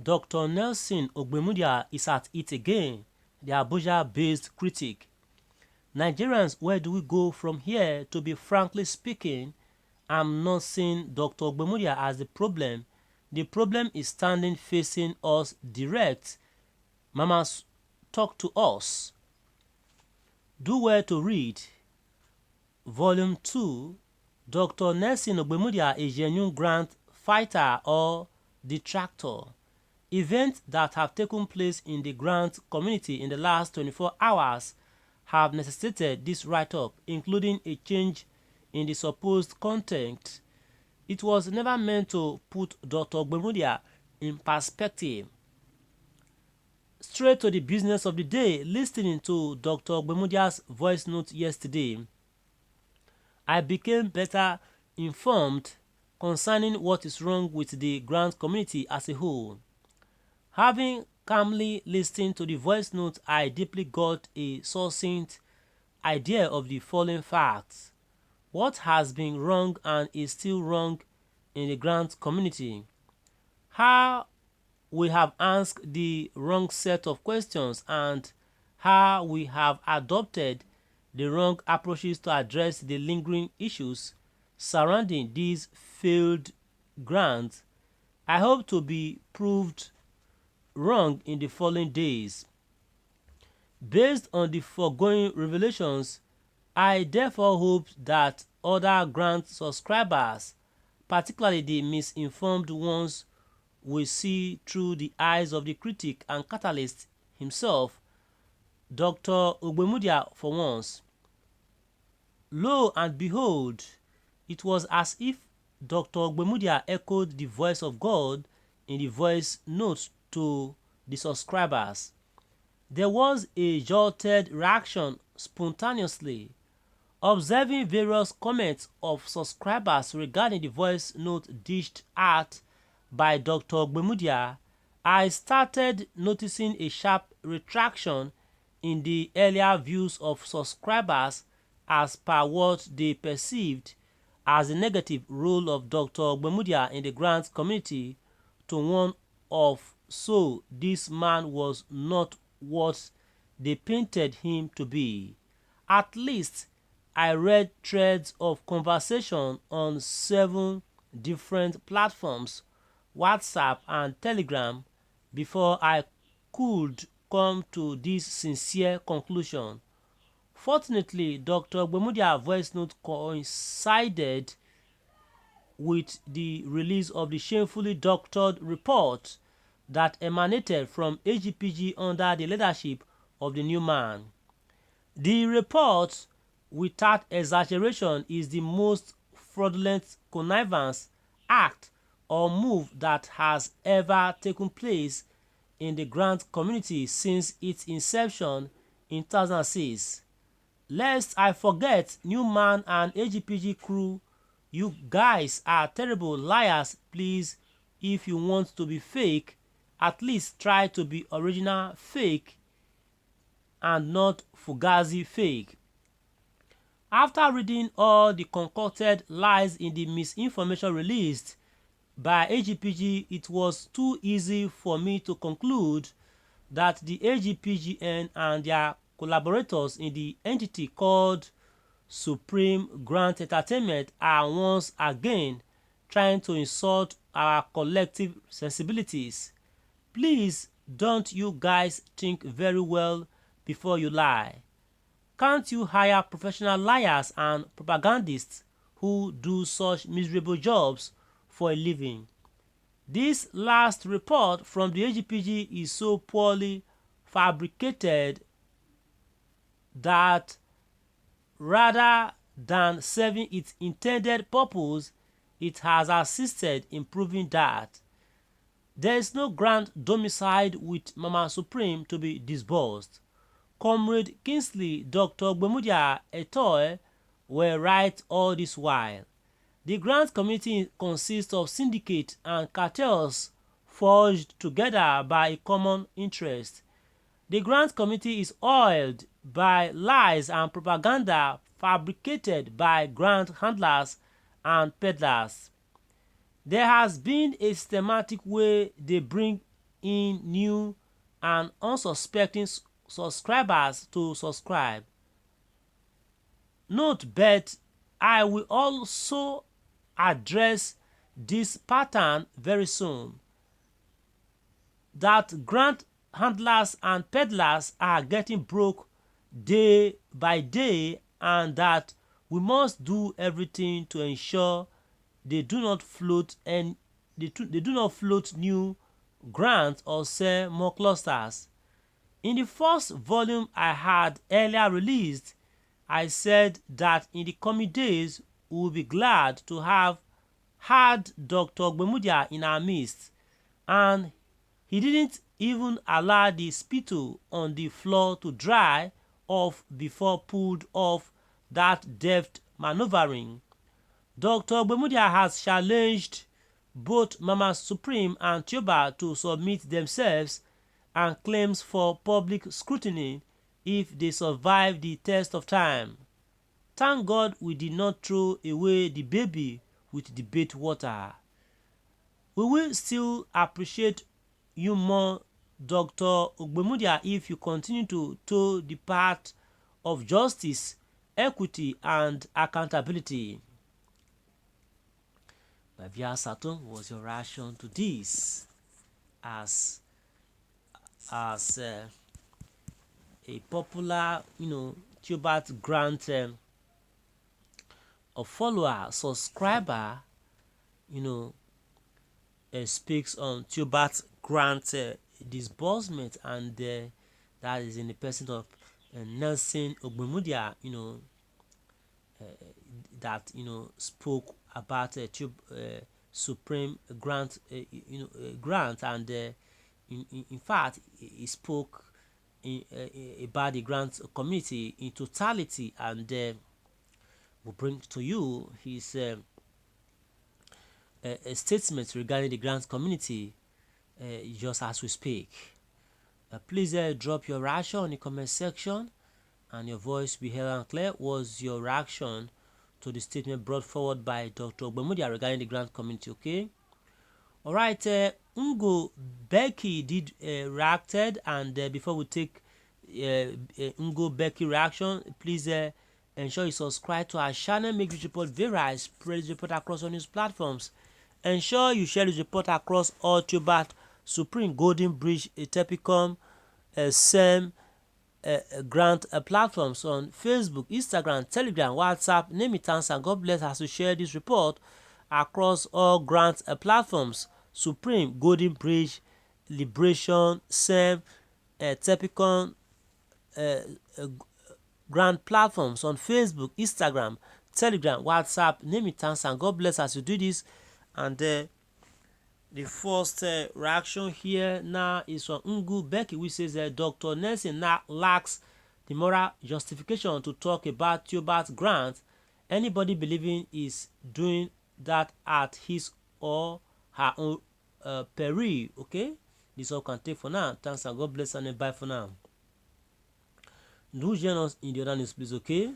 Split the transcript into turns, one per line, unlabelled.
Dr. Nelson Ogbemudia is at it again, the Abuja-based critic. Nigerians, where do we go from here? To be frankly speaking, I'm not seeing Dr. Ogbemudia as the problem. The problem is standing facing us direct. Mamas, talk to us. Do well to read. Volume 2, Dr. Nelson Ogbemudia, a genuine grant fighter or detractor. Events that have taken place in the grant community in the last 24 hours have necessitated this write-up, including a change in the supposed content. It was never meant to put Dr. Ogbemudia in perspective. Straight to the business of the day, listening to Dr. Ogbemudia's voice note yesterday, I became better informed concerning what is wrong with the grant community as a whole. Having calmly listened to the voice note, I deeply got a succinct idea of the following facts. What has been wrong and is still wrong in the grant community. How we have asked the wrong set of questions and how we have adopted the wrong approaches to address the lingering issues surrounding these failed grants. I hope to be proved wrong in the following days. Based on the foregoing revelations, I therefore hope that other grant subscribers, particularly the misinformed ones, will see through the eyes of the critic and catalyst himself, Dr. Ogbemudia, for once. Lo and behold, it was as if Dr. Ogbemudia echoed the voice of God in the voice note to the subscribers. There was a jolted reaction spontaneously. Observing various comments of subscribers regarding the voice note dished out by Dr. Ogbemudia, I started noticing a sharp retraction in the earlier views of subscribers as per what they perceived as the negative role of Dr. Ogbemudia in the grant community to one of so this man was not what they painted him to be. At least I read threads of conversation on 7 different platforms, WhatsApp and Telegram, before I could come to this sincere conclusion. Fortunately, Dr. Ogbemudia's voice note coincided with the release of the shamefully doctored report that emanated from AGPG under the leadership of the new man. The report, without exaggeration, is the most fraudulent connivance act or move that has ever taken place in the grant community since its inception in 2006. Lest I forget, Newman and AGPG crew, you guys are terrible liars. Please, if you want to be fake, at least try to be original fake and not fugazi fake. After reading all the concocted lies in the misinformation released by AGPG, it was too easy for me to conclude that the AGPGN and their collaborators in the entity called Supreme Grant Entertainment are once again trying to insult our collective sensibilities. Please don't you guys think very well before you lie. Can't you hire professional liars and propagandists who do such miserable jobs for a living? This last report from the AGPG is so poorly fabricated that rather than serving its intended purpose, it has assisted in proving that there is no grant domiciled with Mama Supreme to be disbursed. Comrade Kingsley, Dr. Ogbemudia et al. Were right all this while. The grant committee consists of syndicates and cartels forged together by a common interest. The grant committee is oiled by lies and propaganda fabricated by grant handlers and peddlers. There has been a systematic way they bring in new and unsuspecting subscribers to subscribe. Note, but I will also address this pattern very soon, that grant handlers and peddlers are getting broke day by day, and that we must do everything to ensure they do not float new grants or sell more clusters. In the first volume I had earlier released, I said that in the coming days we will be glad to have had Dr. Ogbemudia in our midst, and he didn't even allow the spittle on the floor to dry off before pulled off that deft maneuvering. Dr. Ogbemudia has challenged both Mama Supreme and Theobarth to submit themselves and claims for public scrutiny if they survive the test of time. Thank God we did not throw away the baby with the bathwater. We will still appreciate you more, Dr. Ogbemudia, if you continue to toe the path of justice, equity, and accountability. My dear Saturn, was your reaction to this as a popular, Theobarth grant a follower, subscriber, speaks on Theobarth grant disbursement, and that is in the person of Nelson Ogbemudia, that spoke about Supreme grant, grant, and in fact he spoke about the grant community in totality, and will bring to you his a statement regarding the grant community just as we speak. Please drop your reaction in the comment section, and your voice be heard and clear. Was your reaction to the statement brought forward by Dr. Ogbemudia regarding the grant community? Okay. All right. Ungo Becky did reacted, and before we take Ungo Becky reaction, please ensure you subscribe to our channel. Make this report viral, spread this report across all news platforms. Ensure you share this report across all Theobarth, Supreme, Golden Bridge, Tepicom, SEM, grant platforms on Facebook, Instagram, Telegram, WhatsApp, name it, and God bless as you share this report across all grant platforms: Supreme, Golden Bridge, Liberation, SEM, Tepicom, grant platforms on Facebook, Instagram, Telegram, WhatsApp, name it, and God bless as you do this. And the first reaction here now is from Ungu Becky, which says Dr. Nelson now lacks the moral justification to talk about Theobarth grant. Anybody believing is doing that at his or her own peril. Okay, this all can take for now. Thanks and God bless, and bye for now. Do join us in the other news, please. Okay.